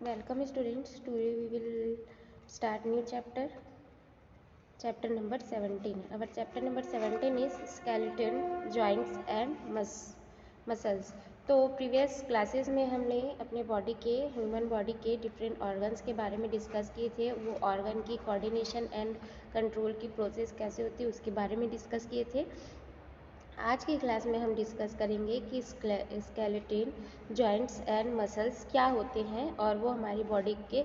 Welcome students. Today we will start new chapter number 17. Our chapter number 17 is skeleton, joints and muscles. तो previous classes में हमने अपने body के human body के different organs के बारे में डिस्कस किए थे। वो ऑर्गन की कोऑर्डिनेशन एंड कंट्रोल की प्रोसेस कैसे होती है उसके बारे में डिस्कस किए थे। आज की क्लास में हम डिस्कस करेंगे कि स्केलेटन, जॉइंट्स एंड मसल्स क्या होते हैं और वो हमारी बॉडी के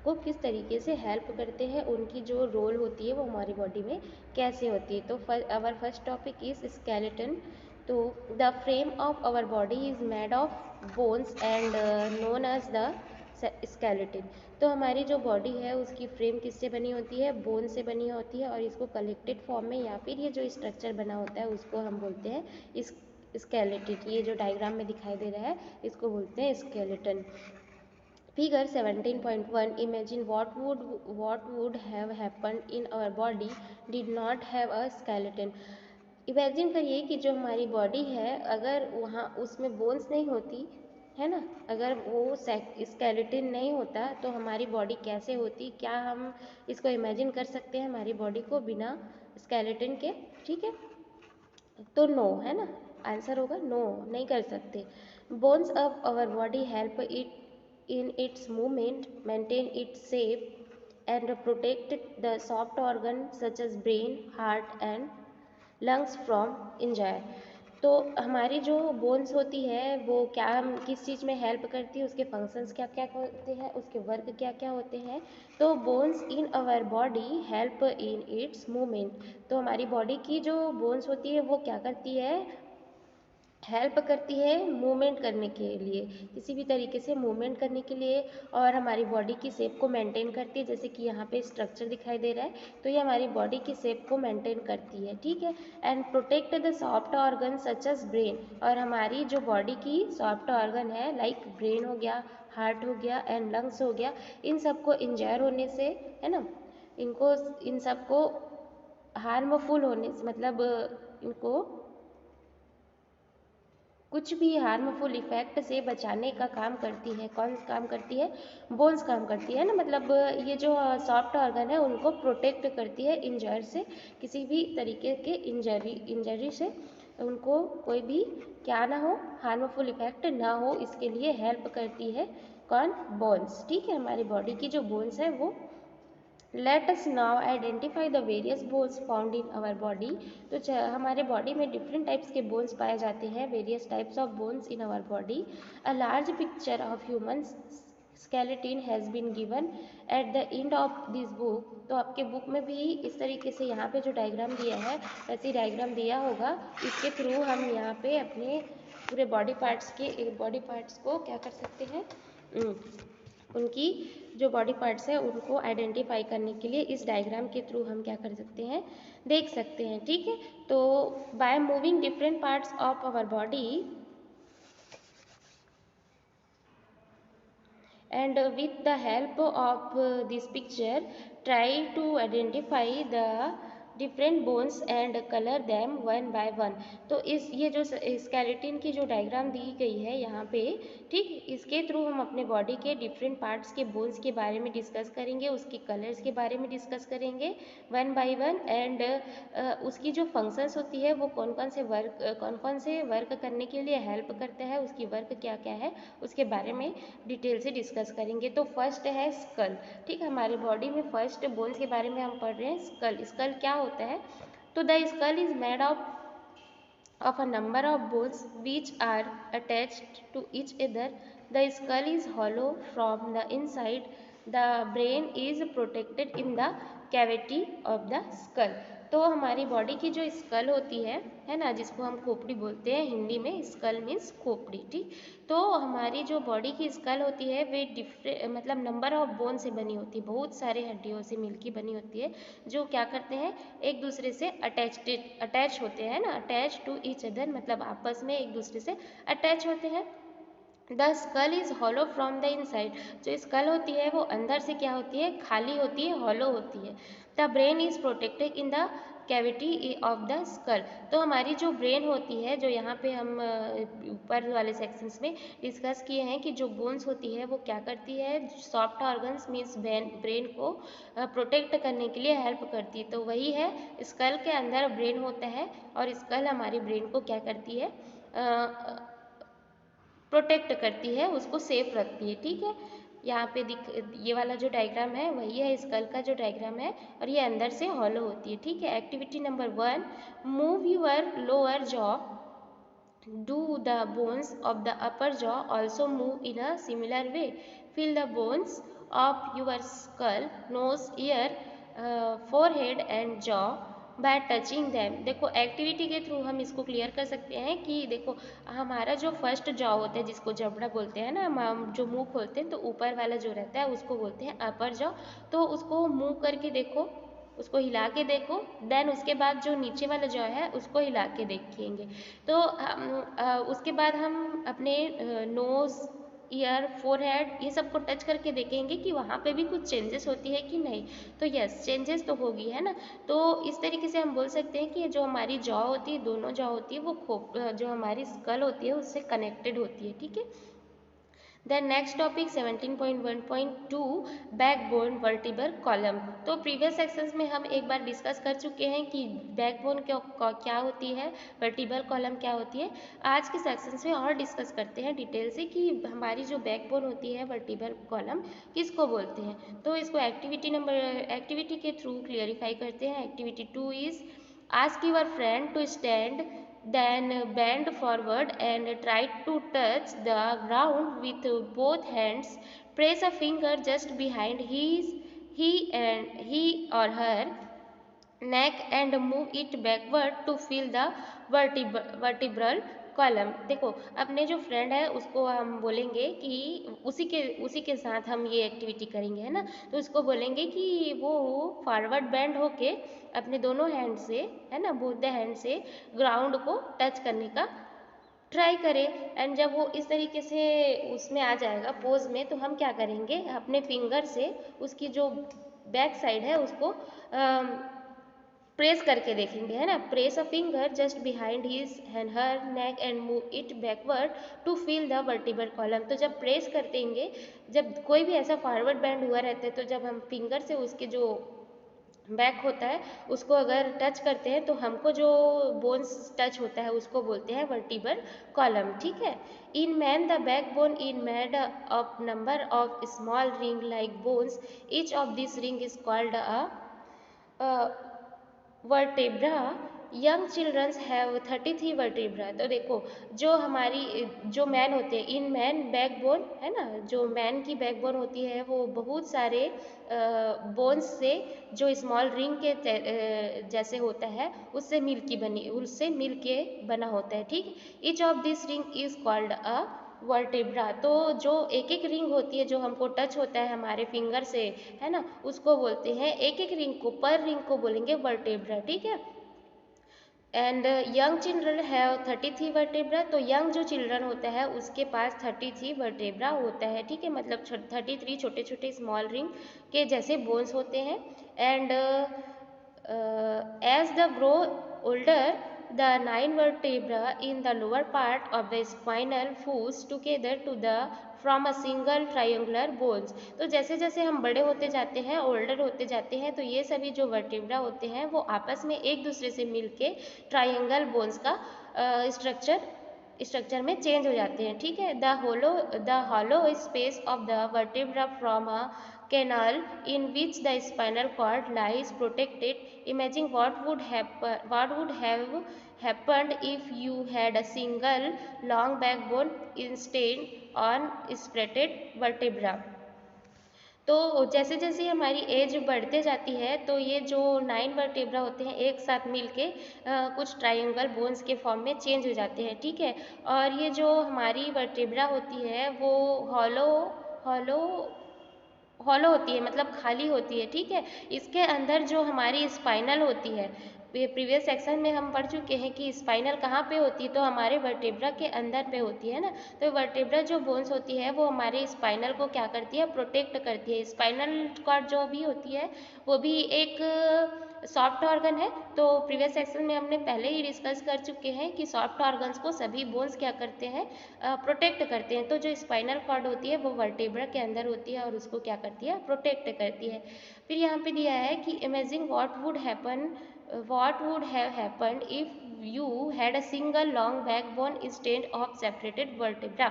को किस तरीके से हेल्प करते हैं, उनकी जो रोल होती है वो हमारी बॉडी में कैसे होती है। तो our first topic is skeleton. तो the frame of our body is made of bones and known as the skeleton. तो हमारी जो बॉडी है उसकी फ्रेम किससे बनी होती है? बोन से बनी होती है और इसको कलेक्टेड फॉर्म में या फिर ये जो स्ट्रक्चर बना होता है उसको हम बोलते हैं इस स्केलेटन। ये जो डायग्राम में दिखाई दे रहा है इसको बोलते हैं skeleton. Figure 17.1 Imagine what would have happened in our body did not have a skeleton. Imagine करिए कि जो हमारी बॉडी है अगर वहाँ उसमें बोन्स नहीं होती है ना, अगर वो स्केलेटन नहीं होता तो हमारी बॉडी कैसे होती? क्या हम इसको इमेजिन कर सकते हैं हमारी बॉडी को बिना स्केलेटन के? ठीक है, तो नो है ना, आंसर होगा नो, नहीं कर सकते। Bones of our body help it in its movement, maintain its shape and protect the soft organs such as brain, heart and lungs from injury. तो हमारी जो बोन्स होती है वो क्या हम किस चीज़ में हेल्प करती है, उसके फंक्शंस क्या क्या होते हैं, उसके वर्क क्या क्या होते हैं। तो bones in our body help in its movement. तो हमारी बॉडी की जो बोन्स होती है वो क्या करती है? हेल्प करती है मूवमेंट करने के लिए, किसी भी तरीके से मूवमेंट करने के लिए, और हमारी बॉडी की शेप को मेंटेन करती है। जैसे कि यहाँ पे स्ट्रक्चर दिखाई दे रहा है तो ये हमारी बॉडी की शेप को मेंटेन करती है, ठीक है। And protect the soft organ such as brain, और हमारी जो बॉडी की सॉफ्ट ऑर्गन है लाइक ब्रेन हो गया, हार्ट हो गया एंड लंग्स हो गया, इन सबको इंजर होने से, है ना, इन सबको हार्मफुल होने से, मतलब इनको कुछ भी हार्मफुल इफेक्ट से बचाने का काम करती है। कौन काम करती है? बोन्स काम करती है ना, मतलब ये जो सॉफ्ट ऑर्गन है उनको प्रोटेक्ट करती है इंजर से, किसी भी तरीके के इंजरी से उनको कोई भी क्या ना हो, हार्मफुल इफेक्ट ना हो, इसके लिए हेल्प करती है कौन? बोन्स, ठीक है। हमारी बॉडी की जो बोन्स है वो let us now identify the various bones found in our body. तो हमारे बॉडी में डिफरेंट टाइप्स के बोन्स पाए जाते हैं, various types of bones in our body. A large picture of human skeleton has been given at the end of this book। तो आपके book में भी इस तरीके से यहाँ पे जो डायग्राम दिया है वैसे डायग्राम दिया होगा, इसके थ्रू हम यहाँ पे अपने पूरे बॉडी पार्ट्स को क्या कर सकते हैं, उनकी जो बॉडी पार्ट्स है उनको आइडेंटिफाई करने के लिए इस डायग्राम के थ्रू हम क्या कर सकते हैं, देख सकते हैं, ठीक है। तो by moving different parts of our body and with the help of this picture try to identify the different bones and color them one by one। तो ये जो स्केलेटन की जो डायग्राम दी गई है यहाँ पे, ठीक, इसके थ्रू हम अपने बॉडी के डिफरेंट पार्ट्स के बोन्स के बारे में डिस्कस करेंगे, उसके कलर्स के बारे में डिस्कस करेंगे वन बाय वन, एंड उसकी जो फंक्शंस होती है वो कौन कौन से वर्क करने के लिए हेल्प करता है, उसकी वर्क क्या क्या है उसके बारे में डिटेल से डिस्कस करेंगे। तो फर्स्ट है स्कल, ठीक, हमारी बॉडी में फर्स्ट बोन्स के बारे में हम पढ़ रहे हैं स्कल। स्कल क्या होता है? तो the skull is made of a number of bones which are attached to each other. The skull is hollow from the inside. The brain is protected in the cavity of the skull। तो हमारी body की जो school होती है ना, जिसको हम खोपड़ी बोलते हैं हिंदी में, स्कल मीन्स खोपड़ी, ठीक। तो हमारी जो बॉडी की स्कल होती है वे मतलब नंबर ऑफ बोन से बनी होती है, बहुत सारे हड्डियों से मिलकर बनी होती है, जो क्या करते हैं, एक दूसरे से अटैच होते हैं ना, अटैच टू ईच अदर, मतलब आपस में एक दूसरे से अटैच होते हैं। The skull is hollow from the inside. जो स्कल होती है वो अंदर से क्या होती है? खाली होती है, हॉलो होती है। The brain is protected in the cavity of the skull. तो हमारी जो ब्रेन होती है, जो यहाँ पे हम ऊपर वाले सेक्शंस में डिस्कस किए हैं कि जो बोन्स होती है वो क्या करती है, सॉफ्ट ऑर्गन्स मीन्स ब्रेन को प्रोटेक्ट करने के लिए हेल्प करती है। तो वही है, स्कल के अंदर ब्रेन होता है और स्कल हमारी ब्रेन को क्या करती है, प्रोटेक्ट करती है, उसको सेफ रखती है। ठीक है, यहाँ पे ये वाला जो डायग्राम है वही है स्कल का जो डायग्राम है, और ये अंदर से हॉलो होती है। ठीक है, activity number 1, move your lower jaw, do the bones of the upper jaw also move in a similar way, feel the bones of your skull, nose, ear, forehead and jaw by touching them. देखो activity के through हम इसको clear कर सकते हैं कि देखो हमारा जो फर्स्ट जॉ होता है जिसको जबड़ा बोलते हैं ना, हम जो मुंह खोलते हैं तो ऊपर वाला जो रहता है उसको बोलते हैं अपर जॉ। तो उसको मुंह करके देखो, उसको हिला के देखो, देन उसके बाद जो नीचे वाला जॉ है उसको हिला के देखेंगे। तो उसके बाद हम अपने नोज़, ईयर, फोरहेड ये सब को टच करके देखेंगे कि वहाँ पे भी कुछ चेंजेस होती है कि नहीं। तो यस, चेंजेस तो होगी, है ना। तो इस तरीके से हम बोल सकते हैं कि जो हमारी जॉ होती है, दोनों जॉ होती है वो जो हमारी स्कल होती है उससे कनेक्टेड होती है। ठीक है, then next topic 17.1.2 backbone vertebral column. तो प्रीवियस सेक्शंस में हम एक बार डिस्कस कर चुके हैं कि बैकबोन क्या होती है, वर्टिब्रल कॉलम क्या होती है। आज के सेक्शंस में और डिस्कस करते हैं डिटेल से कि हमारी जो बैकबोन होती है वर्टिब्रल कॉलम किसको बोलते हैं। तो इसको एक्टिविटी के थ्रू क्लियरिफाई करते हैं। Activity 2 is ask your friend to stand, then bend forward and try to touch the ground with both hands. Press a finger just behind he or her neck and move it backward to feel the vertebral column. देखो अपने जो friend है उसको हम बोलेंगे कि उसी के साथ हम ये एक्टिविटी करेंगे, है ना। तो उसको बोलेंगे कि वो फॉरवर्ड बेंड होके अपने दोनों हैंड से, है ना, बोथ द हैंड से ग्राउंड को टच करने का ट्राई करें। एंड जब वो इस तरीके से उसमें आ जाएगा पोज में, तो हम क्या करेंगे, अपने फिंगर से उसकी जो बैक साइड है उसको प्रेस करके देखेंगे, है ना। Press a finger just behind his and her neck and move it backward to feel the vertebral column. तो जब प्रेस कर देंगे, जब कोई भी ऐसा फॉरवर्ड बैंड हुआ रहता है, तो जब हम फिंगर से उसके जो बैक होता है उसको अगर टच करते हैं तो हमको जो बोन्स टच होता है उसको बोलते हैं वर्टिब्रल कॉलम। ठीक है, in man the backbone in made of number of small ring like bones, each of this ring is called a vertebra. Young childrens have 33 vertebra. तो देखो जो मैन होते हैं, इन मैन बैकबोन, है ना, जो मैन की backbone होती है वो बहुत सारे बोन्स से, जो स्मॉल रिंग के जैसे होता है उससे मिल के बना होता है। ठीक, each of this ring is called a vertebra. तो जो एक एक रिंग होती है जो हमको टच होता है हमारे फिंगर से, है ना, उसको बोलते हैं, एक एक रिंग को, पर रिंग को बोलेंगे वर्टेब्रा। ठीक है, and young children have 33 vertebra. तो यंग जो चिल्ड्रन होता है उसके पास 33 वर्टेब्रा होता है। ठीक है, मतलब 33 छोटे छोटे स्मॉल रिंग के जैसे बोन्स होते हैं। And as the grow older, the 9 vertebra in the lower part of the spinal fuse together to the from a single triangular bones। तो जैसे जैसे हम बड़े होते जाते हैं, ओल्डर होते जाते हैं, तो ये सभी जो वर्टिब्रा होते हैं वो आपस में एक दूसरे से मिलके ट्रायंगल बोन्स का स्ट्रक्चर में चेंज हो जाते हैं। ठीक है, the hollow space of the vertebra from a canal in which the spinal cord lies protected. Imagine what would have happened if you had a single long backbone instead on spreaded vertebra। तो जैसे जैसे हमारी as बढ़ते जाती है तो ये जो 9 वर्टेब्रा होते हैं एक साथ मिलके कुछ ट्रायंगल बोन्स के फॉर्म में चेंज हो जाते हैं। ठीक है, और ये जो हमारी वर्टेब्रा होती है वो हॉलो हॉलो होती है, मतलब खाली होती है। ठीक है, इसके अंदर जो हमारी स्पाइनल होती है, प्रीवियस सेक्शन में हम पढ़ चुके हैं कि स्पाइनल कहाँ पे होती है, तो हमारे वर्टेब्रा के अंदर पे होती है ना। तो वर्टेब्रा जो बोन्स होती है वो हमारे स्पाइनल को क्या करती है, प्रोटेक्ट करती है। स्पाइनल कॉर्ड जो भी होती है वो भी एक सॉफ्ट ऑर्गन है, तो प्रीवियस सेक्शन में हमने पहले ही डिस्कस कर चुके हैं कि सॉफ्ट ऑर्गन्स को सभी बोन्स क्या करते हैं, प्रोटेक्ट करते हैं। तो जो स्पाइनल कॉर्ड होती है वो वर्टेब्रा के अंदर होती है और उसको क्या करती है, प्रोटेक्ट करती है। फिर यहाँ पे दिया है कि imagine what would have happened if you had a single long backbone instead of separated vertebra।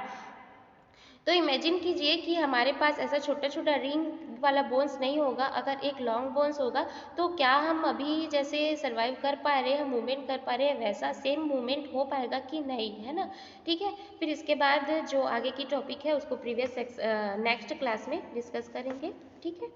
तो इमेजिन कीजिए कि हमारे पास ऐसा छोटा छोटा रिंग वाला बोन्स नहीं होगा, अगर एक लॉन्ग बोन्स होगा तो क्या हम अभी जैसे सर्वाइव कर पा रहे हैं, मूवमेंट कर पा रहे हैं, वैसा सेम मूवमेंट हो पाएगा कि नहीं, है ना। ठीक है, फिर इसके बाद जो आगे की टॉपिक है उसको नेक्स्ट क्लास में डिस्कस करेंगे। ठीक है।